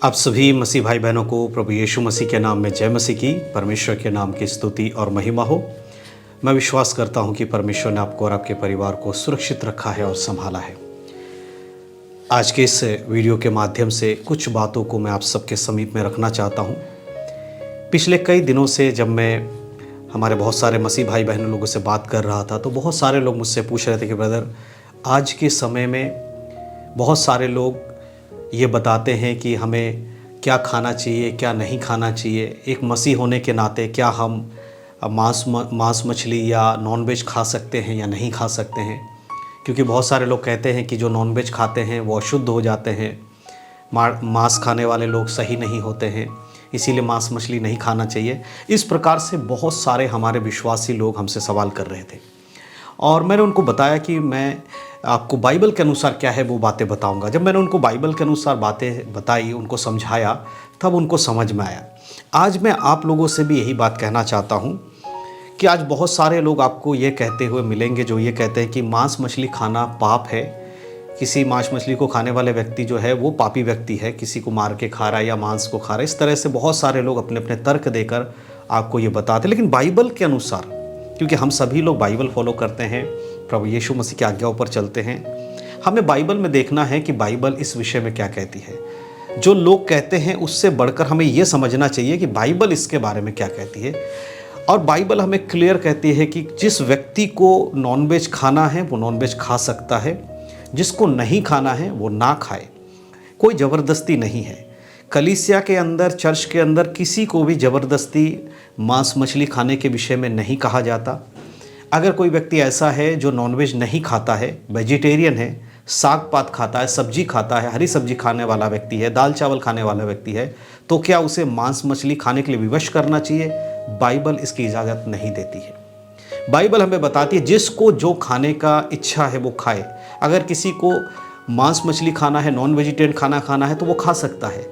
आप सभी मसीह भाई बहनों को प्रभु यीशु मसीह के नाम में जय मसीह की। परमेश्वर के नाम की स्तुति और महिमा हो। मैं विश्वास करता हूं कि परमेश्वर ने आपको और आपके परिवार को सुरक्षित रखा है और संभाला है। आज के इस वीडियो के माध्यम से कुछ बातों को मैं आप सबके समीप में रखना चाहता हूं। पिछले कई दिनों से जब मैं हमारे बहुत सारे मसीह भाई बहन लोगों से बात कर रहा था तो बहुत सारे लोग मुझसे पूछ रहे थे कि ब्रदर, आज के समय में बहुत सारे लोग ये बताते हैं कि हमें क्या खाना चाहिए, क्या नहीं खाना चाहिए। एक मसीह होने के नाते क्या हम मांस मछली या नॉनवेज खा सकते हैं या नहीं खा सकते हैं, क्योंकि बहुत सारे लोग कहते हैं कि जो नॉनवेज खाते हैं वो अशुद्ध हो जाते हैं, मांस खाने वाले लोग सही नहीं होते हैं, इसीलिए मांस मछली नहीं खाना चाहिए। इस प्रकार से बहुत सारे हमारे विश्वासी लोग हमसे सवाल कर रहे थे और मैंने उनको बताया कि मैं आपको बाइबल के अनुसार क्या है वो बातें बताऊंगा। जब मैंने उनको बाइबल के अनुसार बातें बताई, उनको समझाया, तब उनको समझ में आया। आज मैं आप लोगों से भी यही बात कहना चाहता हूं कि आज बहुत सारे लोग आपको ये कहते हुए मिलेंगे जो ये कहते हैं कि मांस मछली खाना पाप है, किसी मांस मछली को खाने वाले व्यक्ति जो है वो पापी व्यक्ति है, किसी को मार के खा रहा है या मांस को खा रहा है। इस तरह से बहुत सारे लोग अपने अपने तर्क देकर आपको ये बताते। लेकिन बाइबल के अनुसार, क्योंकि हम सभी लोग बाइबल फॉलो करते हैं, प्रभु यीशु मसीह की आज्ञाओं पर चलते हैं, हमें बाइबल में देखना है कि बाइबल इस विषय में क्या कहती है। जो लोग कहते हैं उससे बढ़कर हमें यह समझना चाहिए कि बाइबल इसके बारे में क्या कहती है। और बाइबल हमें क्लियर कहती है कि जिस व्यक्ति को नॉनवेज खाना है वो नॉनवेज खा सकता है, जिसको नहीं खाना है वो ना खाए। कोई ज़बरदस्ती नहीं है। कलीसिया के अंदर, चर्च के अंदर किसी को भी ज़बरदस्ती मांस मछली खाने के विषय में नहीं कहा जाता। अगर कोई व्यक्ति ऐसा है जो नॉनवेज नहीं खाता है, वेजिटेरियन है, साग पात खाता है, सब्जी खाता है, हरी सब्जी खाने वाला व्यक्ति है, दाल चावल खाने वाला व्यक्ति है, तो क्या उसे मांस मछली खाने के लिए विवश करना चाहिए? बाइबल इसकी इजाज़त नहीं देती है। बाइबल हमें बताती है जिसको जो खाने का इच्छा है वो खाए। अगर किसी को मांस मछली खाना है, नॉन वेजिटेरियन खाना खाना है तो वो खा सकता है।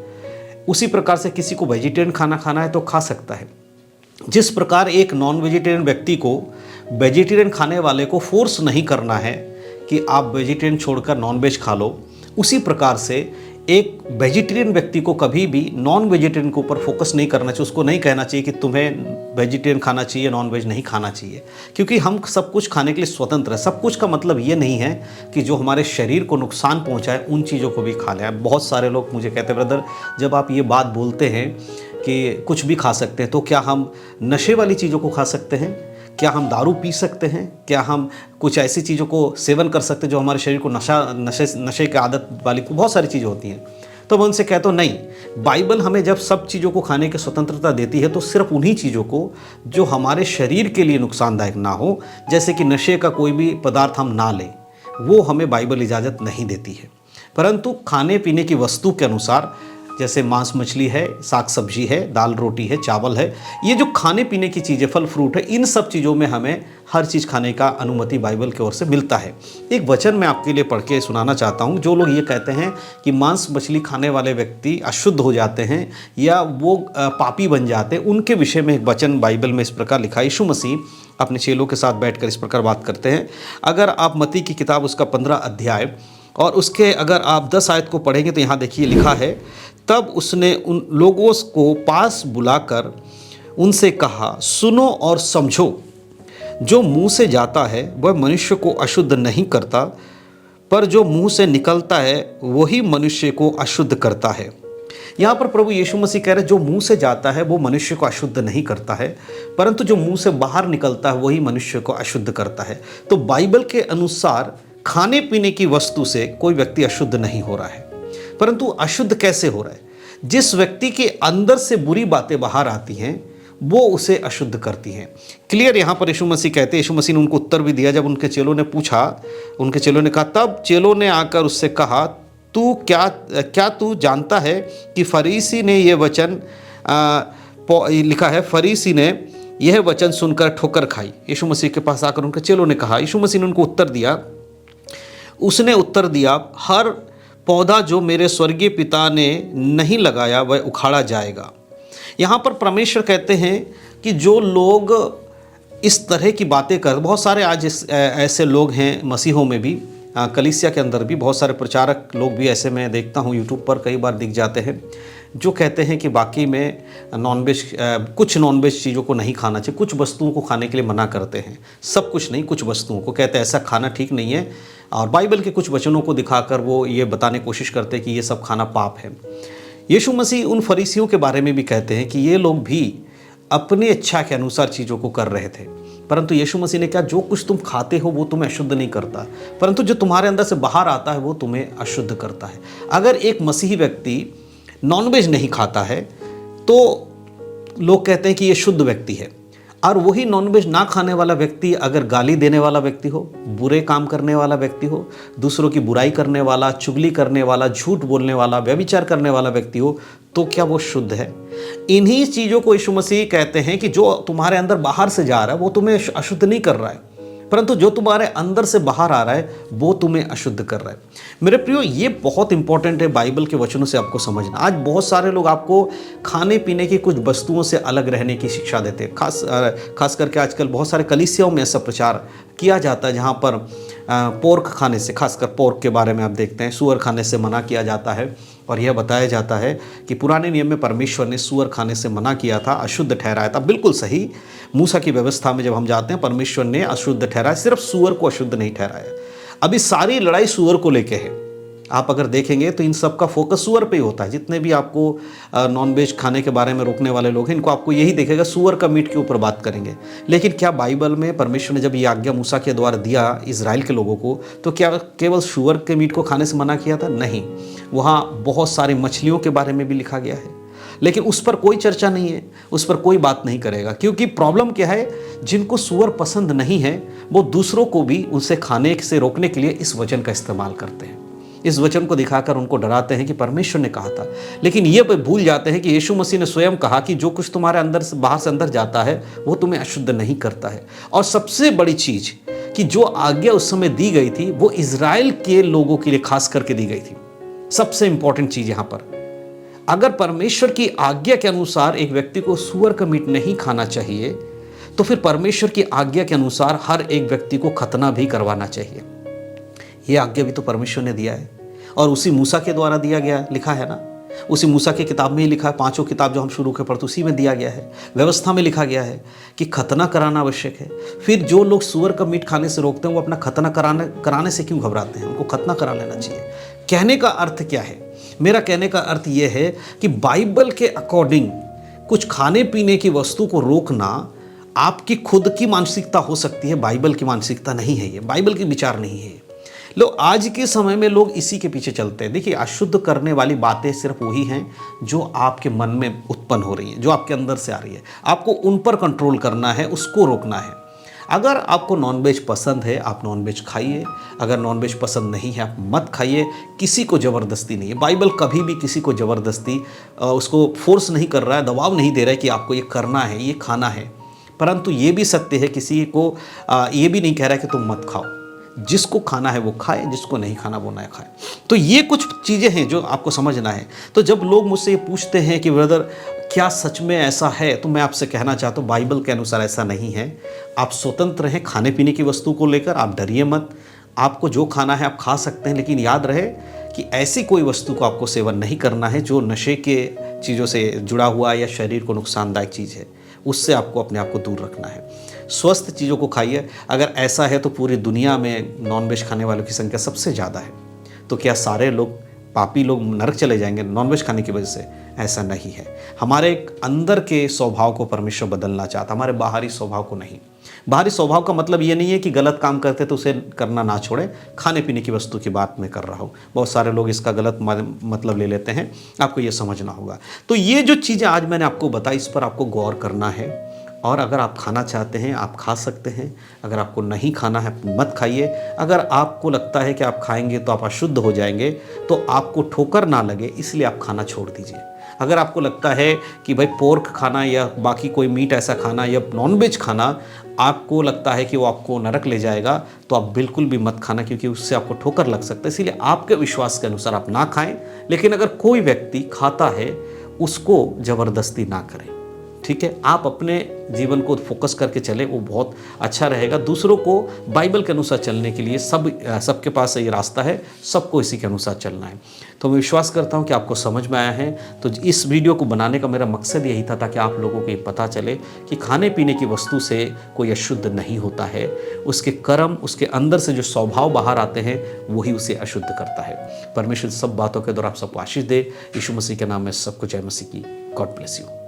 उसी प्रकार से किसी को वेजिटेरियन खाना खाना है तो खा सकता है। जिस प्रकार एक नॉन वेजिटेरियन व्यक्ति को वेजिटेरियन खाने वाले को फोर्स नहीं करना है कि आप वेजिटेरियन छोड़कर नॉनवेज खा लो, उसी प्रकार से एक वेजिटेरियन व्यक्ति को कभी भी नॉन वेजिटेरियन के ऊपर फोकस नहीं करना चाहिए। उसको नहीं कहना चाहिए कि तुम्हें वेजिटेरियन खाना चाहिए, नॉन वेज नहीं खाना चाहिए, क्योंकि हम सब कुछ खाने के लिए स्वतंत्र है। सब कुछ का मतलब ये नहीं है कि जो हमारे शरीर को नुकसान पहुंचाए उन चीज़ों को भी खा लें। बहुत सारे लोग मुझे कहते हैं, ब्रदर जब आप ये बात बोलते हैं कि कुछ भी खा सकते हैं, तो क्या हम नशे वाली चीज़ों को खा सकते हैं? क्या हम दारू पी सकते हैं? क्या हम कुछ ऐसी चीज़ों को सेवन कर सकते हैं जो हमारे शरीर को नशे की आदत वाली बहुत सारी चीज़ें होती हैं? तो मैं उनसे कहता हूँ नहीं, बाइबल हमें जब सब चीज़ों को खाने की स्वतंत्रता देती है तो सिर्फ उन्हीं चीज़ों को जो हमारे शरीर के लिए नुकसानदायक ना हो, जैसे कि नशे का कोई भी पदार्थ हम ना लें, वो हमें बाइबल इजाज़त नहीं देती है। परंतु खाने पीने की वस्तु के अनुसार, जैसे मांस मछली है, साग सब्जी है, दाल रोटी है, चावल है, ये जो खाने पीने की चीज़ें, फल फ्रूट है, इन सब चीज़ों में हमें हर चीज़ खाने का अनुमति बाइबल की ओर से मिलता है। एक वचन मैं आपके लिए पढ़ के सुनाना चाहता हूँ। जो लोग ये कहते हैं कि मांस मछली खाने वाले व्यक्ति अशुद्ध हो जाते हैं या वो पापी बन जाते हैं, उनके विषय में एक वचन बाइबल में इस प्रकार लिखा है। यीशु मसीह अपने चेलों के साथ बैठकर इस प्रकार बात करते हैं। अगर आप मत्ती की किताब उसका 15 अध्याय और उसके अगर आप 10 आयत को पढ़ेंगे तो यहाँ देखिए लिखा है, तब उसने उन लोगों को पास बुलाकर उनसे कहा, सुनो और समझो, जो मुंह से जाता है वह मनुष्य को अशुद्ध नहीं करता, पर जो मुंह से निकलता है वही मनुष्य को अशुद्ध करता है। यहाँ पर प्रभु यीशु मसीह कह रहे हैं जो मुंह से जाता है वो मनुष्य को अशुद्ध नहीं करता है, परंतु जो मुंह से बाहर निकलता है वही मनुष्य को अशुद्ध करता है। तो बाइबल के अनुसार खाने पीने की वस्तु से कोई व्यक्ति अशुद्ध नहीं हो रहा है, परंतु अशुद्ध कैसे हो रहा है? जिस व्यक्ति के अंदर से बुरी बातें बाहर आती हैं वो उसे अशुद्ध करती हैं। क्लियर यहाँ पर यीशु मसीह कहते हैं। यीशु मसीह ने उनको उत्तर भी दिया। जब उनके चेलों ने पूछा, उनके चेलों ने कहा, तब चेलों ने आकर उससे कहा, तू क्या तू जानता है कि फरीसी ने यह वचन लिखा है, फरीसी ने यह वचन सुनकर ठोकर खाई। यीशु मसीह के पास आकर उनके चेलों ने कहा, यीशु मसीह ने उनको उत्तर दिया, उसने उत्तर दिया, हर पौधा जो मेरे स्वर्गीय पिता ने नहीं लगाया वह उखाड़ा जाएगा। यहाँ पर परमेश्वर कहते हैं कि जो लोग इस तरह की बातें कर, बहुत सारे आज ऐसे लोग हैं मसीहों में भी, कलीसिया के अंदर भी बहुत सारे प्रचारक लोग भी ऐसे मैं देखता हूँ, यूट्यूब पर कई बार दिख जाते हैं, जो कहते हैं कि बाकी में नॉनवेज कुछ नॉनवेज चीज़ों को नहीं खाना चाहिए, कुछ वस्तुओं को खाने के लिए मना करते हैं, सब कुछ नहीं, कुछ वस्तुओं को कहते हैं ऐसा खाना ठीक नहीं है। और बाइबल के कुछ वचनों को दिखाकर वो ये बताने की कोशिश करते हैं कि ये सब खाना पाप है। यीशु मसीह उन फरीसियों के बारे में भी कहते हैं कि ये लोग भी अपनी इच्छा के अनुसार चीज़ों को कर रहे थे, परंतु यीशु मसीह ने कहा जो कुछ तुम खाते हो वो तुम्हें अशुद्ध नहीं करता, परंतु जो तुम्हारे अंदर से बाहर आता है वो तुम्हें अशुद्ध करता है। अगर एक मसीही व्यक्ति नॉनवेज नहीं खाता है तो लोग कहते हैं कि ये शुद्ध व्यक्ति है, और वही नॉनवेज ना खाने वाला व्यक्ति अगर गाली देने वाला व्यक्ति हो, बुरे काम करने वाला व्यक्ति हो, दूसरों की बुराई करने वाला, चुगली करने वाला, झूठ बोलने वाला, व्यभिचार करने वाला व्यक्ति हो, तो क्या वो शुद्ध है? इन्हीं चीज़ों को यीशु मसीह कहते हैं कि जो तुम्हारे अंदर बाहर से जा रहा है वो तुम्हें अशुद्ध नहीं कर रहा है, परंतु जो तुम्हारे अंदर से बाहर आ रहा है वो तुम्हें अशुद्ध कर रहा है। मेरे प्रियो, ये बहुत इंपॉर्टेंट है बाइबल के वचनों से आपको समझना। आज बहुत सारे लोग आपको खाने पीने की कुछ वस्तुओं से अलग रहने की शिक्षा देते हैं। खास करके आजकल बहुत सारे कलीसियाओं में ऐसा प्रचार किया जाता है जहाँ पर पोर्क खाने से, खासकर पोर्क के बारे में आप देखते हैं, सूअर खाने से मना किया जाता है। और यह बताया जाता है कि पुराने नियम में परमेश्वर ने सूअर खाने से मना किया था, अशुद्ध ठहराया था। बिल्कुल सही, मूसा की व्यवस्था में जब हम जाते हैं परमेश्वर ने अशुद्ध ठहराया, सिर्फ सूअर को अशुद्ध नहीं ठहराया। अभी सारी लड़ाई सूअर को लेके है। आप अगर देखेंगे तो इन सब का फोकस सूअर पे ही होता है। जितने भी आपको नॉनवेज खाने के बारे में रोकने वाले लोग हैं, इनको आपको यही देखेगा सूअर का मीट के ऊपर बात करेंगे। लेकिन क्या बाइबल में परमेश्वर ने जब ये आज्ञा मूसा के द्वारा दिया इजराइल के लोगों को, तो क्या केवल सूअर के मीट को खाने से मना किया था? नहीं, वहाँ बहुत सारी मछलियों के बारे में भी लिखा गया है, लेकिन उस पर कोई चर्चा नहीं है, उस पर कोई बात नहीं करेगा। क्योंकि प्रॉब्लम क्या है, जिनको सूअर पसंद नहीं है वो दूसरों को भी उनसे खाने से रोकने के लिए इस वचन का इस्तेमाल करते हैं। इस वचन को दिखाकर उनको डराते हैं कि परमेश्वर ने कहा था, लेकिन ये भूल जाते हैं कि यीशु मसीह ने स्वयं कहा कि जो कुछ तुम्हारे अंदर से बाहर से अंदर जाता है वो तुम्हें अशुद्ध नहीं करता है। और सबसे बड़ी चीज कि जो आज्ञा उस समय दी गई थी वो इजराइल के लोगों के लिए खास करके दी गई थी। सबसे इंपॉर्टेंट चीज यहां पर, अगर परमेश्वर की आज्ञा के अनुसार एक व्यक्ति को सूअर का मीट नहीं खाना चाहिए, तो फिर परमेश्वर की आज्ञा के अनुसार हर एक व्यक्ति को खतना भी करवाना चाहिए। ये आज्ञा भी तो परमेश्वर ने दिया है, और उसी मूसा के द्वारा दिया गया, लिखा है ना, उसी मूसा की किताब में ही लिखा है। 5 किताब जो हम शुरू के पढ़ते उसी में दिया गया है, व्यवस्था में लिखा गया है कि खतना कराना आवश्यक है। फिर जो लोग सूअर का मीट खाने से रोकते हैं वो अपना खतना कराने से क्यों घबराते हैं? उनको खतना करा लेना चाहिए। कहने का अर्थ क्या है? मेरा कहने का अर्थ यह है कि बाइबल के अकॉर्डिंग कुछ खाने पीने की वस्तु को रोकना आपकी खुद की मानसिकता हो सकती है, बाइबल की मानसिकता नहीं है, ये बाइबल की विचार नहीं है। लोग आज के समय में लोग इसी के पीछे चलते हैं। देखिए, अशुद्ध करने वाली बातें सिर्फ वही हैं जो आपके मन में उत्पन्न हो रही हैं, जो आपके अंदर से आ रही है। आपको उन पर कंट्रोल करना है, उसको रोकना है। अगर आपको नॉनवेज पसंद है आप नॉनवेज खाइए, अगर नॉनवेज पसंद नहीं है आप मत खाइए। किसी को ज़बरदस्ती नहीं है। बाइबल कभी भी किसी को ज़बरदस्ती उसको फोर्स नहीं कर रहा है, दबाव नहीं दे रहा है कि आपको ये करना है, ये खाना है। परंतु ये भी सत्य है, किसी को ये भी नहीं कह रहा है कि तुम मत खाओ। जिसको खाना है वो खाए, जिसको नहीं खाना वो ना खाए। तो ये कुछ चीज़ें हैं जो आपको समझना है। तो जब लोग मुझसे ये पूछते हैं कि ब्रदर क्या सच में ऐसा है, तो मैं आपसे कहना चाहता हूँ बाइबल के अनुसार ऐसा नहीं है। आप स्वतंत्र हैं खाने पीने की वस्तु को लेकर, आप डरिए मत। आपको जो खाना है आप खा सकते हैं, लेकिन याद रहे कि ऐसी कोई वस्तु को आपको सेवन नहीं करना है जो नशे के चीज़ों से जुड़ा हुआ या शरीर को नुकसानदायक चीज़ है। उससे आपको अपने आप को दूर रखना है। स्वस्थ चीज़ों को खाइए। अगर ऐसा है तो पूरी दुनिया में नॉनवेज खाने वालों की संख्या सबसे ज़्यादा है, तो क्या सारे लोग पापी लोग नरक चले जाएंगे नॉनवेज खाने की वजह से? ऐसा नहीं है। हमारे अंदर के स्वभाव को परमेश्वर बदलना चाहता, हमारे बाहरी स्वभाव को नहीं। बाहरी स्वभाव का मतलब ये नहीं है कि गलत काम करते तो उसे करना ना छोड़ें। खाने पीने की वस्तु की बात मैं कर रहा हूँ, बहुत सारे लोग इसका गलत मतलब ले लेते हैं, आपको ये समझना होगा। तो ये जो चीज़ें आज मैंने आपको बताई, इस पर आपको गौर करना है। और अगर आप खाना चाहते हैं आप खा सकते हैं, अगर आपको नहीं खाना है मत खाइए। अगर आपको लगता है कि आप खाएंगे तो आप अशुद्ध हो जाएंगे, तो आपको ठोकर ना लगे इसलिए आप खाना छोड़ दीजिए। अगर आपको लगता है कि भाई पोर्क खाना या बाकी कोई मीट ऐसा खाना या नॉनवेज खाना आपको लगता है कि वो आपको नरक ले जाएगा, तो आप बिल्कुल भी मत खाना, क्योंकि उससे आपको ठोकर लग सकता है। इसीलिए आपके विश्वास के अनुसार आप ना खाएं। लेकिन अगर कोई व्यक्ति खाता है उसको ज़बरदस्ती ना करें, ठीक है, आप अपने जीवन को फोकस करके चले, वो बहुत अच्छा रहेगा। दूसरों को बाइबल के अनुसार चलने के लिए सबके पास ये रास्ता है, सबको इसी के अनुसार चलना है। तो मैं विश्वास करता हूँ कि आपको समझ में आया है। तो इस वीडियो को बनाने का मेरा मकसद यही था, ताकि आप लोगों को ये पता चले कि खाने पीने की वस्तु से कोई अशुद्ध नहीं होता है, उसके कर्म, उसके अंदर से जो स्वभाव बाहर आते हैं वही उसे अशुद्ध करता है। परमेश्वर सब बातों के द्वारा आप सबको आशीष दे। यीशु मसीह के नाम में सबको जय मसीह की। God bless you.